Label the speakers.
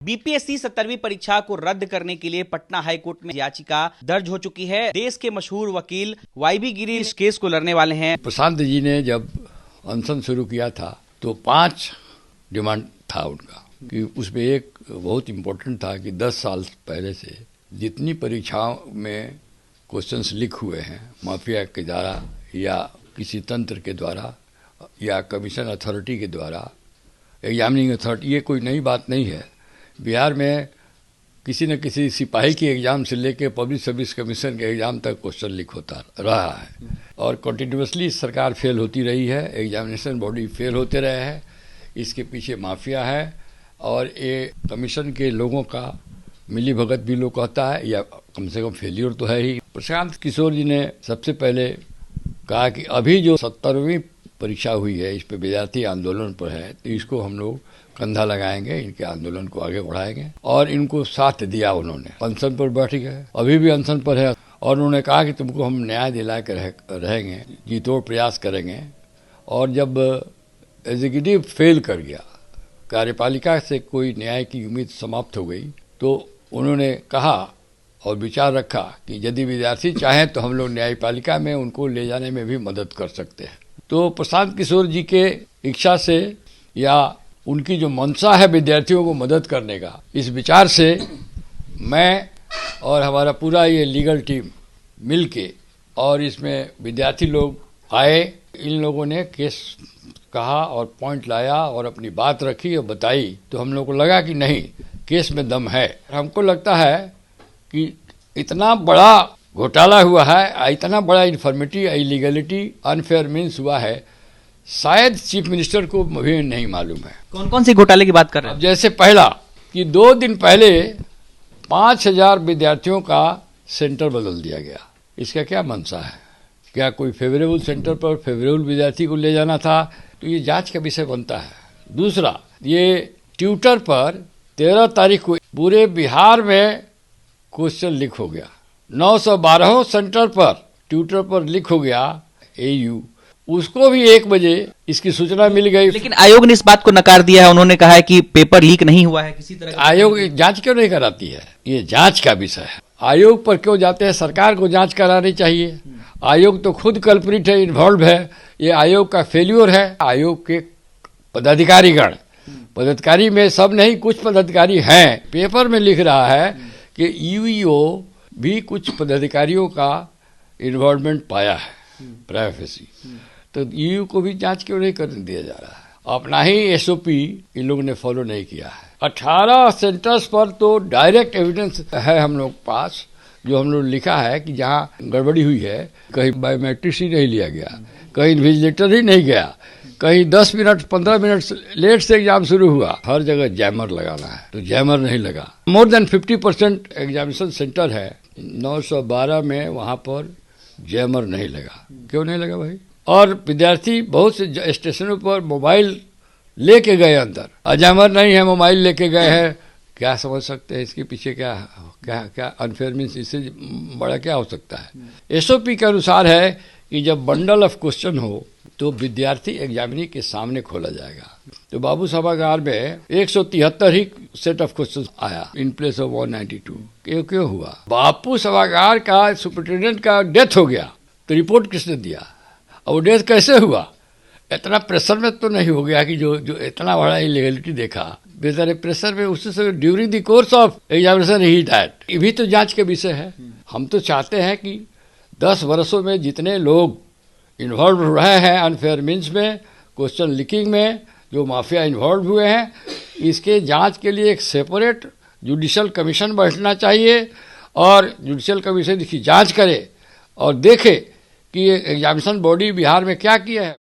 Speaker 1: BPSC 17वीं परीक्षा को रद्द करने के लिए पटना हाईकोर्ट में याचिका दर्ज हो चुकी है। देश के मशहूर वकील वाईबी गिरी इस केस को लड़ने वाले हैं।
Speaker 2: प्रशांत जी ने जब अनशन शुरू किया था तो 5 डिमांड था उनका कि उसमें एक बहुत इम्पोर्टेंट था कि 10 साल पहले से जितनी परीक्षाओं में क्वेश्चंस लीक हुए हैं माफिया के द्वारा या किसी तंत्र के द्वारा या कमीशन अथॉरिटी के द्वारा, एग्जामिनिंग अथॉरिटी, ये कोई नई बात नहीं है। बिहार में किसी न किसी सिपाही की एग्ज़ाम से लेके पब्लिक सर्विस कमीशन के एग्ज़ाम तक क्वेश्चन लीक होता रहा है और कंटिन्यूसली सरकार फेल होती रही है, एग्जामिनेशन बॉडी फेल होते रहे हैं। इसके पीछे माफिया है और ये कमीशन के लोगों का मिली भगत भी लोग कहता है या कम से कम फेलियर तो है ही। प्रशांत किशोर जी ने सबसे पहले कहा कि अभी जो 17वीं परीक्षा हुई है इस पर विद्यार्थी आंदोलन पर है, तो इसको हम लोग कंधा लगाएंगे, इनके आंदोलन को आगे बढ़ाएंगे और इनको साथ दिया। उन्होंने अनशन पर बैठ गए, अभी भी अनशन पर है और उन्होंने कहा कि तुमको हम न्याय दिला के रहेंगे, जी तोड़ प्रयास करेंगे। और जब एग्जीक्यूटिव फेल कर गया, कार्यपालिका से कोई न्याय की उम्मीद समाप्त हो गई, तो उन्होंने कहा और विचार रखा कि यदि विद्यार्थी चाहें तो हम लोग न्यायपालिका में उनको ले जाने में भी मदद कर सकते हैं। तो प्रशांत किशोर जी के इच्छा से या उनकी जो मंशा है विद्यार्थियों को मदद करने का, इस विचार से मैं और हमारा पूरा ये लीगल टीम मिलके और इसमें विद्यार्थी लोग आए, इन लोगों ने केस कहा और पॉइंट लाया और अपनी बात रखी और बताई, तो हम लोग को लगा कि नहीं, केस में दम है। हमको लगता है कि इतना बड़ा घोटाला हुआ है, इतना बड़ा इन्फॉर्मेटी, इलीगलिटी, अनफेयर मीन्स हुआ है, शायद चीफ मिनिस्टर को भी नहीं मालूम है।
Speaker 1: कौन कौन सी घोटाले की बात कर रहे हैं?
Speaker 2: जैसे पहला कि 2 दिन पहले 5000 विद्यार्थियों का सेंटर बदल दिया गया। इसका क्या मंशा है? क्या कोई फेवरेबल सेंटर पर फेवरेबल विद्यार्थी को ले जाना था? तो ये जांच का विषय बनता है। दूसरा, ये ट्विटर पर 13 तारीख को पूरे बिहार में क्वेश्चन लीक हो गया। 912 सेंटर पर ट्विटर पर लीक हो गया एयू, उसको भी 1 बजे इसकी सूचना मिल गई।
Speaker 1: लेकिन आयोग ने इस बात को नकार दिया है। उन्होंने कहा है कि पेपर लीक नहीं हुआ है किसी तरह।
Speaker 2: आयोग जांच क्यों नहीं कराती है? ये जांच का विषय है। आयोग पर क्यों जाते हैं? सरकार को जांच करानी चाहिए। आयोग तो खुद कल्प्रिट है, इन्वॉल्व है। ये आयोग का फेल्यूर है। आयोग के पदाधिकारीगण, पदाधिकारी में सब नहीं, कुछ पदाधिकारी हैं। पेपर में लिख रहा है कि यूईओ भी कुछ पदाधिकारियों का इन्वॉल्वमेंट पाया है, प्राइवेसी। तो यूयू को भी जांच क्यों नहीं करने दिया जा रहा है? अपना ही एसओपी इन लोगों ने फॉलो नहीं किया है। 18 सेंटर्स पर तो डायरेक्ट एविडेंस है हम लोग पास, जो हम लोग लिखा है कि जहाँ गड़बड़ी हुई है, कहीं बायोमेट्रिक्स ही नहीं लिया गया, कहीं इन्विजिलेटर ही नहीं गया, कहीं 10 मिनट 15 मिनट लेट से एग्जाम शुरू हुआ। हर जगह जैमर लगाना है, तो जैमर नहीं लगा। मोर देन 50% एग्जामिनेशन सेंटर है, 912 में वहाँ पर जैमर नहीं लगा। क्यों नहीं लगा भाई? और विद्यार्थी बहुत से स्टेशनों पर मोबाइल लेके गए अंदर, अजैमर नहीं है, मोबाइल लेके गए हैं। क्या समझ सकते हैं इसके पीछे? क्या क्या क्या अनफेयर मीन्स, इससे बड़ा क्या हो सकता है? एसओपी के अनुसार है कि जब बंडल ऑफ क्वेश्चन हो तो विद्यार्थी एग्जामिनी के सामने खोला जाएगा। तो बाबू सभागार में 173 ही सेट ऑफ क्वेश्चन आया इन प्लेस ऑफ 192। क्यों हुआ? बापू सभागार का सुपरिटेंडेंट का डेथ हो गया, तो रिपोर्ट किसने दिया? और डेथ कैसे हुआ? इतना प्रेशर में तो नहीं हो गया कि जो इतना बड़ा इलीगलिटी देखा, बेचारे प्रेशर में उससे during the course of examination he diet. ये भी तो जांच के विषय है। हम तो चाहते हैं कि 10 वर्षों में जितने लोग इन्वॉल्व रहे हैं अनफेयर मीन्स में, क्वेश्चन लीकिंग में, जो माफिया इन्वॉल्व हुए हैं, इसके जांच के लिए एक सेपरेट जुडिशियल कमीशन बैठना चाहिए और जुडिशियल कमीशन इसकी जांच करे और देखे कि ये एग्जामिनेशन बॉडी बिहार में क्या किया है।